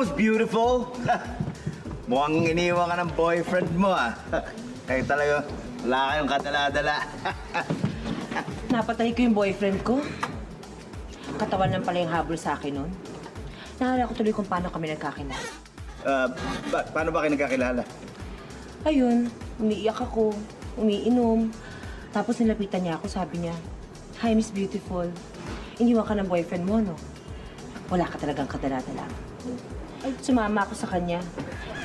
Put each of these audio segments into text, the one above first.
Miss Beautiful. Mukhang iniwan ka ng boyfriend mo, ah. Kaya talaga, wala kayong kadala-dala. Napatay ko yung boyfriend ko. Katawan lang pala yung habol sa akin nun. Naalala ko tuloy kung paano kami nagkakilala. Paano ba kayo nagkakilala? Ayun, umiiyak ako, umiinom. Tapos nilapitan niya ako, sabi niya, "Hi, Miss Beautiful. Iniwan ka ng boyfriend mo, no? Wala ka talagang kadala-dala." Ay, sumama ako sa kanya.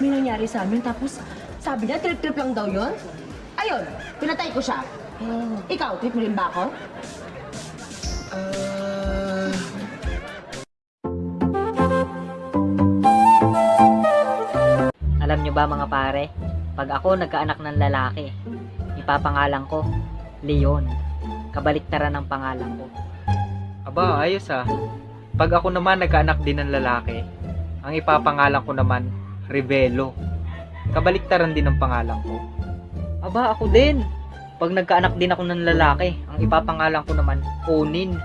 May nangyari sa amin, tapos sabi niya, trip-trip lang daw yun. Ayun, pinatay ko siya. Ikaw, trip mo rin ba ako? Alam nyo ba mga pare, pag ako nagkaanak ng lalaki, ipapangalan ko, Leon. Kabaliktaran ng pangalan ko. Aba, ayos ah. Pag ako naman nagkaanak din ng lalaki, ang ipapangalan ko naman, Revelo. Kabaliktaran din ng pangalan ko. Aba, ako din. Pag nagkaanak din ako ng lalaki, ang ipapangalan ko naman, Onin.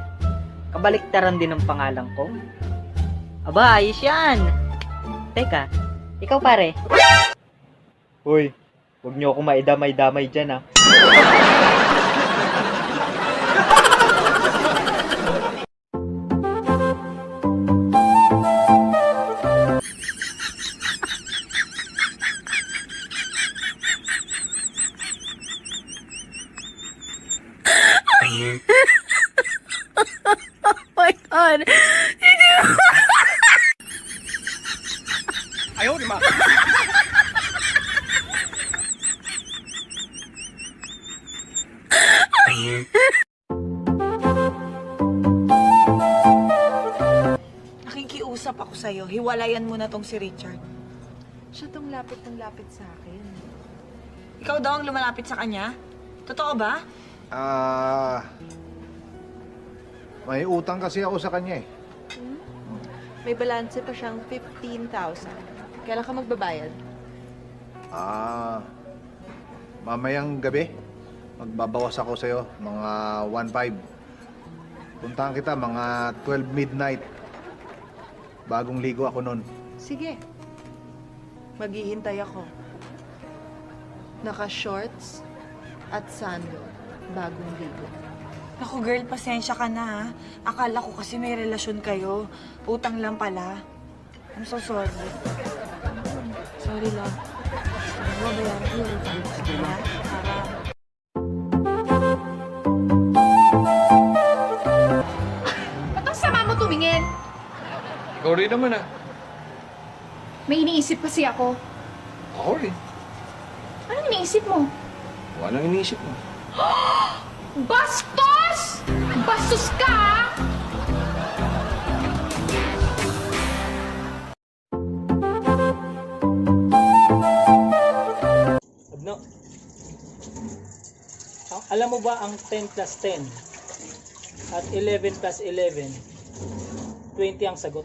Kabaliktaran din ng pangalan ko. Aba, ayos yan! Teka, ikaw pare. Hoy, huwag niyo ako maidamay-damay dyan ah. My God! Ayaw, di ma. Nakikiusap ako sa'yo. Hiwalayan mo na tong si Richard. Siya tong lapit ng lapit sa akin. Ikaw daw ang lumalapit sa kanya? Totoo ba? May utang kasi ako sa kanya eh. May balanse pa siyang 15,000. Kailan ka magbabayad? Mamayang gabi, magbabawas ako sa'yo, mga 1.5. Puntahan kita, mga 12 midnight. Bagong ligo ako nun. Sige. Maghihintay ako. Naka-shorts at sando. Bagong ligo. Naku girl, pasensya ka na ha. Akala ko kasi may relasyon kayo. Utang lang pala. I'm so sorry. Sorry lang. Mabayaran ko yung utang. Sige na. Ba't ang sama mo tumingin? Ikaw rin naman ah. May iniisip kasi ako. Ako rin. Anong iniisip mo? Anong iniisip mo? Bastos! Bastos ka! No. Alam mo ba ang 10 plus 10 at 11 plus 11, 20 ang sagot.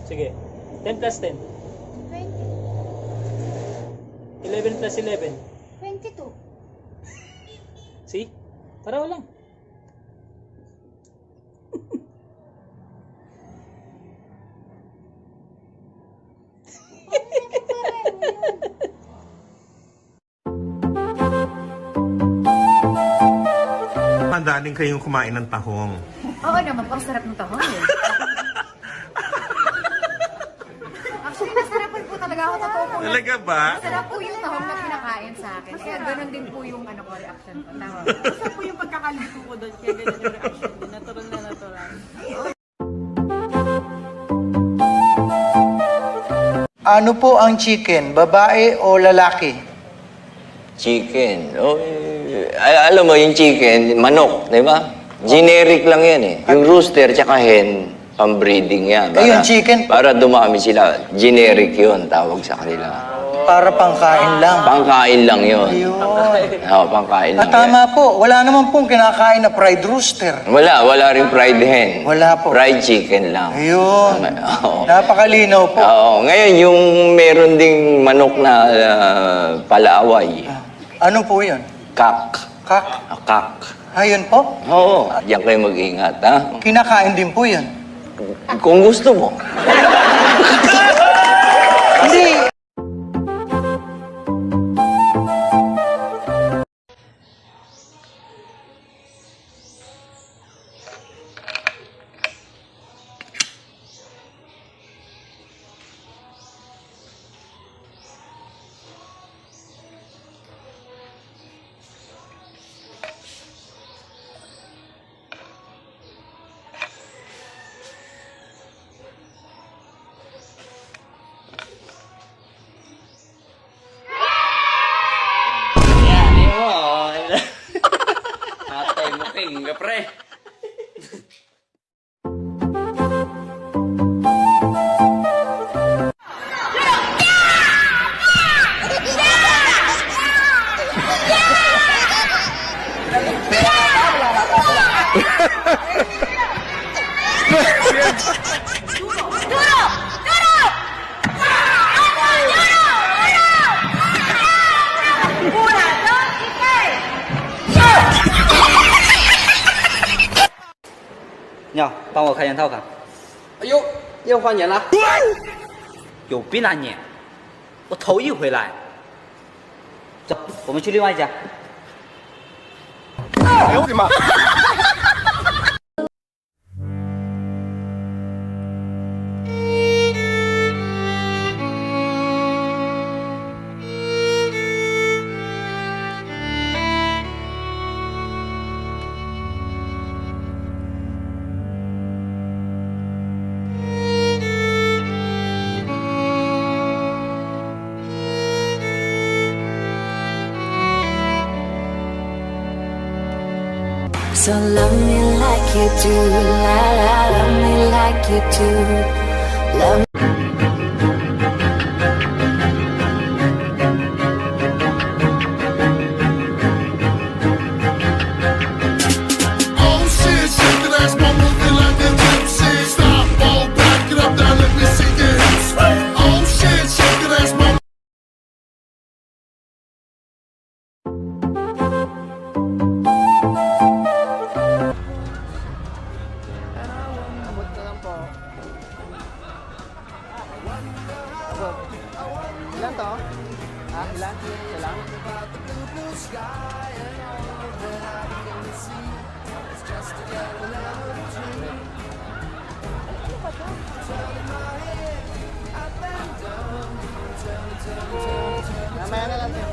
Sige, 10 plus 10. 11 plus 11. 22. See? Pareho lang. Handa din kayong kumain ng tahong. Oo naman, pang sarap ng tahong eh. Actually, nasarapan po talaga ako. Totoo po. Talaga ba? Masarap po yung tahong na pinakain sa akin. Kaya ganun din po yung reaction ko. Tama. Basta po yung pagkakalito ko doon. Kaya ganyan yung reaction ko. Natural na natural. Ano po ang chicken? Babae o lalaki? Chicken. Oh, alam mo, yung chicken, manok, di ba? Generic lang yan eh. Yung rooster tsaka hen, pang-breeding yan. Yung chicken? Para dumami sila. Generic yun, tawag sa kanila. Para pangkain lang. Pangkain lang yun. Ayun. Oo, pangkain lang Tama po. Wala naman pong kinakain na fried rooster. Wala rin fried hen. Wala po. Fried chicken lang. Ayun. Oo. Napakalinaw po. Oo. Ngayon, yung meron ding manok na palaaway. Ano po yun? Kak. Kak? Kak. Ayun po. Oo, diyan kayo mag-ingat, ha? Kinakain din po yan. Kung gusto mo. Hindi. Atay mo king, pre.鸟，帮我开件套卡。哎呦，又换年了。有病啊你！我头一回来。走，我们去另外一家。哎呦我的妈！ So love me like you do, la la, love me like you do, love me. Oh shit, shake that ass, mama, feel like a gypsy. Stop, fall back, get up, down, let me see it. Oh shit, shake that ass, mama. Ilan to? Ilan? Isa lang? Mamaya na lang sir.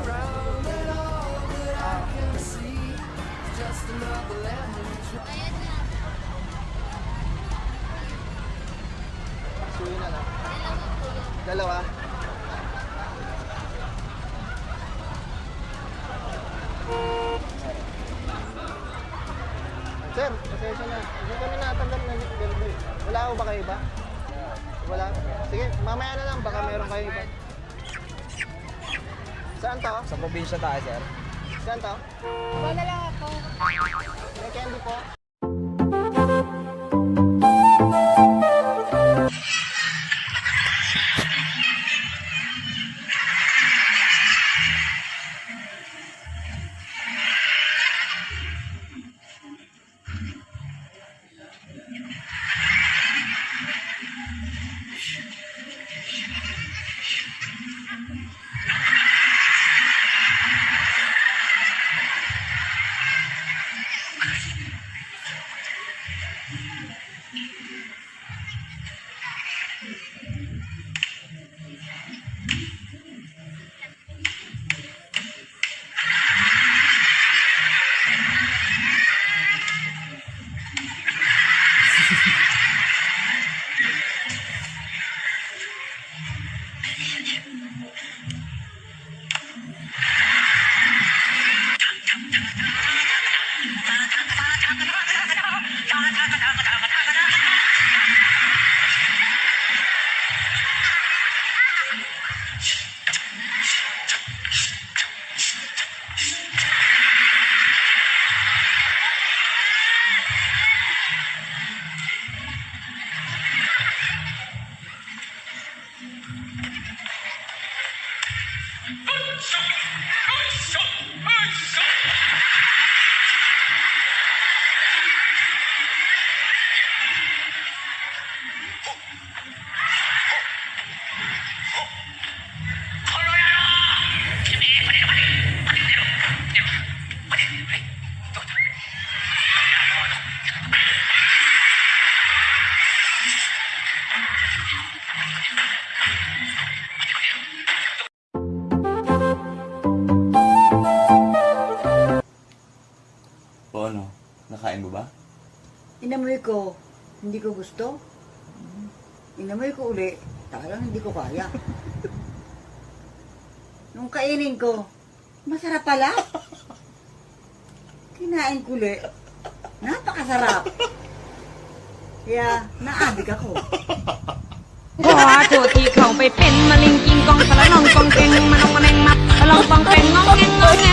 Suyo na lang. Dalawa. Sir, pasensya na. Hindi kami natanggap na delivery. Wala ko ba kayo iba? Wala? Sige, mamaya na lang. Baka meron kayo iba. Saan to? Sa probinsya tayo, sir. Saan to? Iba na lang ako. May candy po. Nakain mo ba? Inamoy ko, hindi ko gusto. Inamoy ko uli, talagang hindi ko kaya. Nung kainin ko, masarap pala. Kinain ko uli, napakasarap. Kaya naabig ako. ขอโทษที่เขาไปเป็นมะลิงกิงกองสะละนองกองเก่งมานองมาแนงมัดสะลองกองเก่งงองแงงงอง